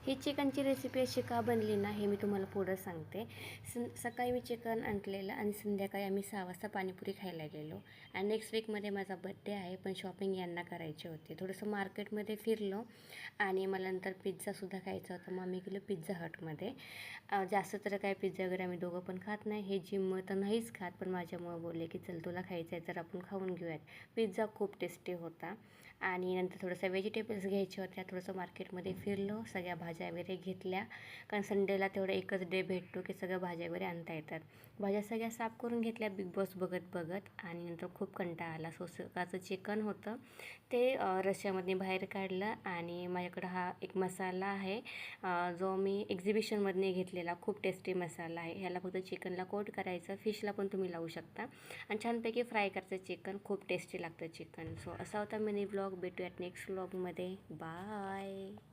ही चिकनची रेसिपी अशी का बनली ना हे मी तुम्हाला पुढं सांगते. सकाळी मी चिकन आणलेलं आणि संध्याकाळी आम्ही 6 वाजता पाणीपुरी खायला गेलो आणि नेक्स्ट वीकमध्ये माझा बड्डे आहे, पण शॉपिंग यांना करायचे होते. थोडंसं मार्केटमध्ये फिरलो आणि मला नंतर पिझ्झासुद्धा खायचा होता. मग आम्ही गेलो पिझ्झा हटमध्ये. जास्त तर काय पिझ्झा वगैरे आम्ही दोघं पण खात नाही. हे जिम तर नाहीच खात, पण माझ्यामुळं बोलले की चल तुला खायचं आहे तर आपण खाऊन घेऊयात. पिझ्झा खूप टेस्टी होता आणि नंतर थोडंसं व्हेजिटेबल्स घ्यायच्या होत्या. थोडंसं मार्केटमध्ये फिरलो, सगळ्या भाज्या वगैरे घेतल्या, कारण संडेला तेवढा एकच डे भेटतो की सगळ्या भाज्या वगैरे आणता येतात. भाज्या सगळ्या साफ करून घेतल्या बिग बॉस बघत बघत आणि नंतर खूप कंटाळा आला. सकाळचं चिकन होतं ते रश्श्यामधून बाहेर काढलं आणि माझ्याकडं हा एक मसाला आहे जो मी एक्झिबिशनमधून घेतलेला. खूप टेस्टी मसाला आहे. ह्याला फक्त चिकनला कोट करायचं, फिशला पण तुम्ही लावू शकता आणि छानपैकी फ्राय करायचं चिकन. खूप टेस्टी लागतं चिकन. सो असा होता मिनी ब्लॉग. भेटूयात नेक्स्ट ब्लॉगमध्ये. बाय.